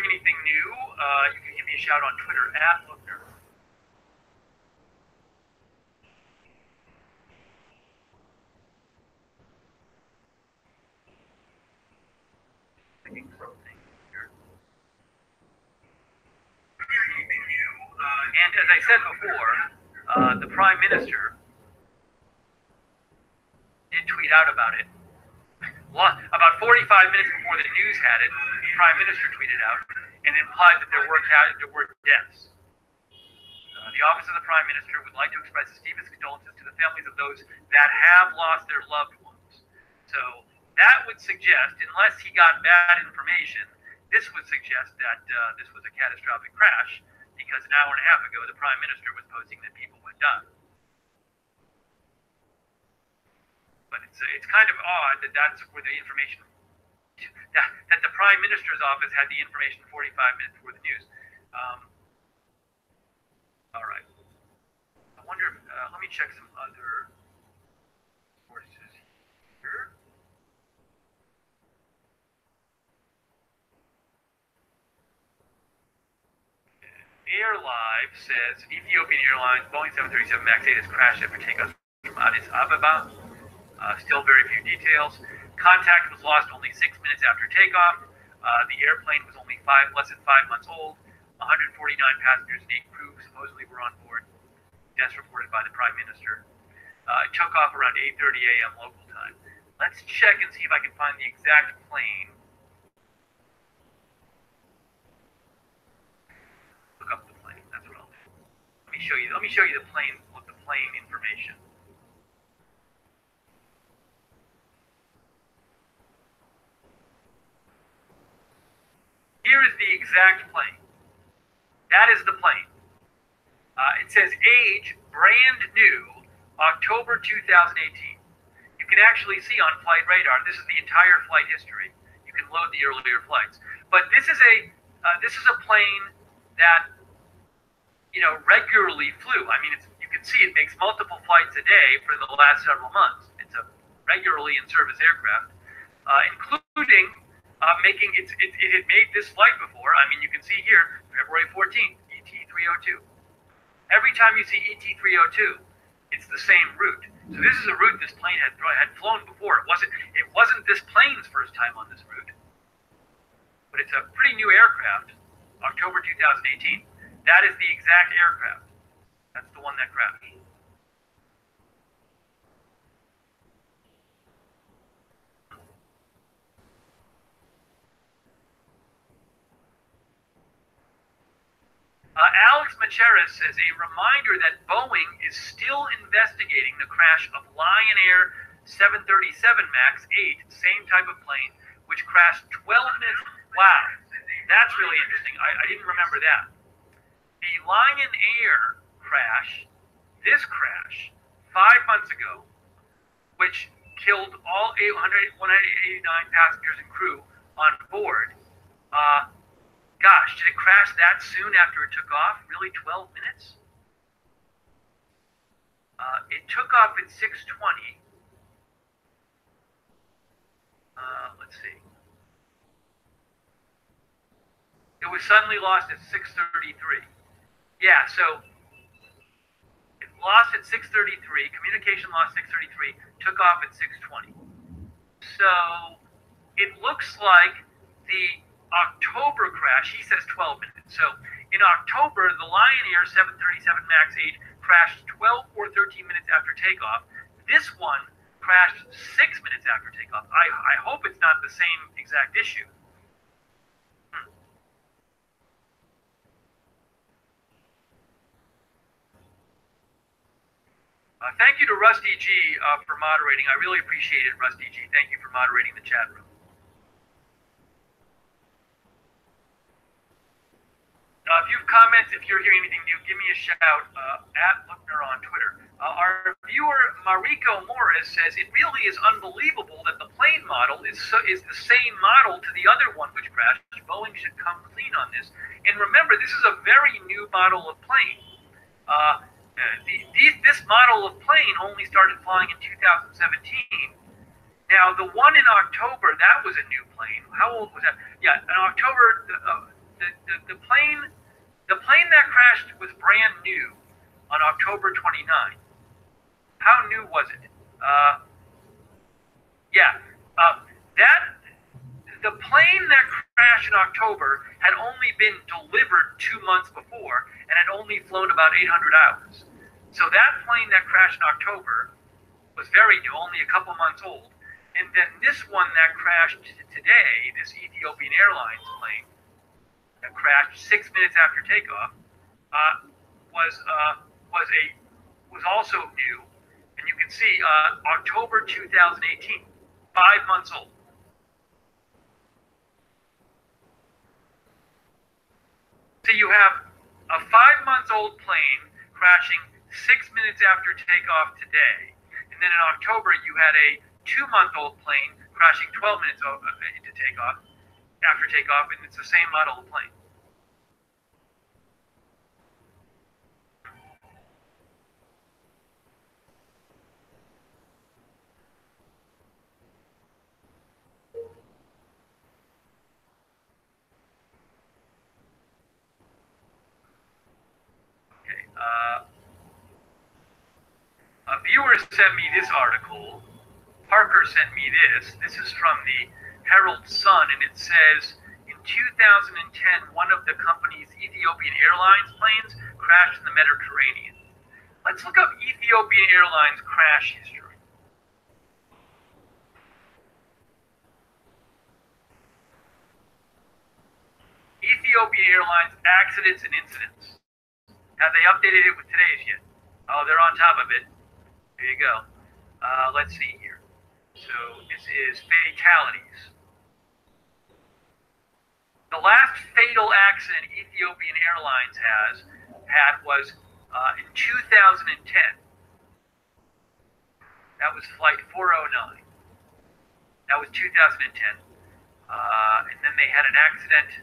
hearing anything new, you can give me a shout on Twitter @Lookner. And as I said before, the Prime Minister did tweet out about it. About 45 minutes before the news had it, the Prime Minister tweeted out and implied that there were deaths. The Office of the Prime Minister would like to express its deepest condolences to the families of those that have lost their loved ones. So that would suggest, unless he got bad information, this would suggest that this was a catastrophic crash, because an hour and a half ago the Prime Minister was posting that people would die. But it's kind of odd that that's where the information, that the Prime Minister's office had the information 45 minutes before the news. All right. I wonder if, let me check some other sources here. AirLive says Ethiopian Airlines Boeing 737 MAX 8 has crashed after takeoff from Addis Ababa. Still very few details. Contact was lost only 6 minutes after takeoff. The airplane was only less than 5 months old. 149 passengers and 8 crew supposedly were on board. Deaths reported by the Prime Minister. It took off around 8:30 a.m. local time. Let's check and see if I can find the exact plane. Look up the plane. That's what I'll do. Let me show you the plane. Look the plane information. Here is the exact plane. That is the plane. It says age, brand new, October 2018. You can actually see on Flight Radar, this is the entire flight history. You can load the earlier flights. But this is a plane that, regularly flew. I mean, you can see it makes multiple flights a day for the last several months. It's a regularly in service aircraft, including it had made this flight before. I mean, you can see here, February 14th, ET302. Every time you see ET302, it's the same route. So this is a route this plane had flown before. It wasn't this plane's first time on this route, but it's a pretty new aircraft, October 2018. That is the exact aircraft. That's the one that crashed. Alex Macheras says, a reminder that Boeing is still investigating the crash of Lion Air 737 MAX 8, same type of plane, which crashed 12 minutes. Wow, that's really interesting. I didn't remember that. The Lion Air crash, this crash, 5 months ago, which killed all 189 passengers and crew on board, gosh, did it crash that soon after it took off? Really, 12 minutes? It took off at 6:20. Let's see. It was suddenly lost at 6:33. Yeah, so it lost at 6:33. Communication lost 6:33. Took off at 6:20. So it looks like the October crash, he says 12 minutes. So in October, the Lion Air 737 MAX 8 crashed 12 or 13 minutes after takeoff. This one crashed 6 minutes after takeoff. I hope it's not the same exact issue. Thank you to Rusty G for moderating. I really appreciate it, Rusty G. Thank you for moderating the chat room. If you have comments, if you're hearing anything new, give me a shout @Lookner on Twitter. Our viewer Mariko Morris says it really is unbelievable that the plane model is the same model to the other one which crashed. Boeing should come clean on this. And remember, this is a very new model of plane. This model of plane only started flying in 2017. Now, the one in October, that was a new plane. How old was that? Yeah, in October the plane that crashed was brand new on October 29th. How new was it? The plane that crashed in October had only been delivered 2 months before and had only flown about 800 hours. So that plane that crashed in October was very new, only a couple months old. And then this one that crashed today, this Ethiopian Airlines plane that crashed 6 minutes after takeoff, was also new. And you can see October 2018, 5 months old. So you have a 5-month-old plane crashing 6 minutes after takeoff today, and then in October you had a 2-month-old plane crashing 12 minutes into takeoff, after takeoff, and it's the same model of plane. A viewer sent me this article. Parker sent me this. This is from the Herald Sun, and it says, in 2010, one of the company's Ethiopian Airlines planes crashed in the Mediterranean. Let's look up Ethiopian Airlines crash history. Ethiopian Airlines accidents and incidents. Have they updated it with today's yet? Oh, they're on top of it. There you go. Let's see here. So this is fatalities. The last fatal accident Ethiopian Airlines had was in 2010. That was flight 409. That was 2010. And then they had an accident.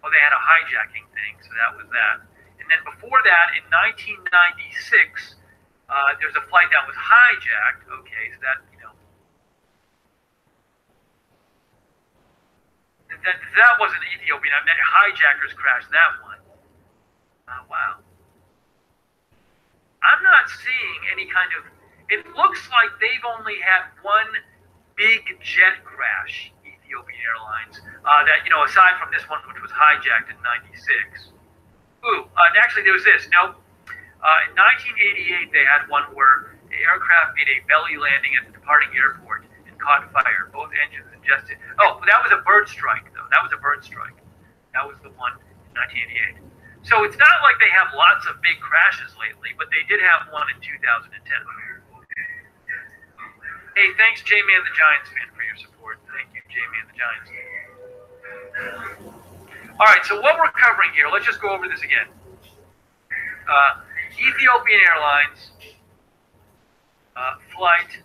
Oh, they had a hijacking thing, so that was that. And then before that, in 1996, there was a flight that was hijacked. Okay, so that, that wasn't Ethiopian. I meant hijackers crashed that one. Oh, wow. I'm not seeing any kind of... It looks like they've only had one big jet crash, Ethiopian Airlines, that, aside from this one, which was hijacked in 96. Ooh, and actually there was this. Nope. In 1988, they had one where the aircraft made a belly landing at the departing airport and caught fire. Both engines ingested. Oh, that was a bird strike, though. That was a bird strike. That was the one in 1988. So it's not like they have lots of big crashes lately, but they did have one in 2010. Hey, thanks, J-Man the Giants fan, for your support. Thank you, J-Man the Giants. All right, so what we're covering here, let's just go over this again. Ethiopian Airlines flight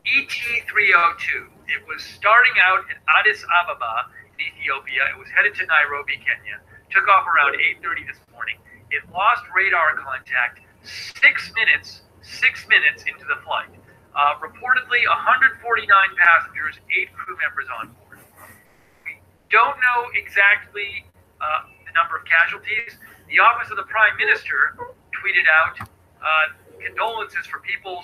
ET302. It was starting out at Addis Ababa in Ethiopia. It was headed to Nairobi, Kenya. Took off around 8:30 this morning. It lost radar contact 6 minutes into the flight. Reportedly, 149 passengers, 8 crew members on board. We don't know exactly the number of casualties. The Office of the Prime Minister tweeted out condolences for people's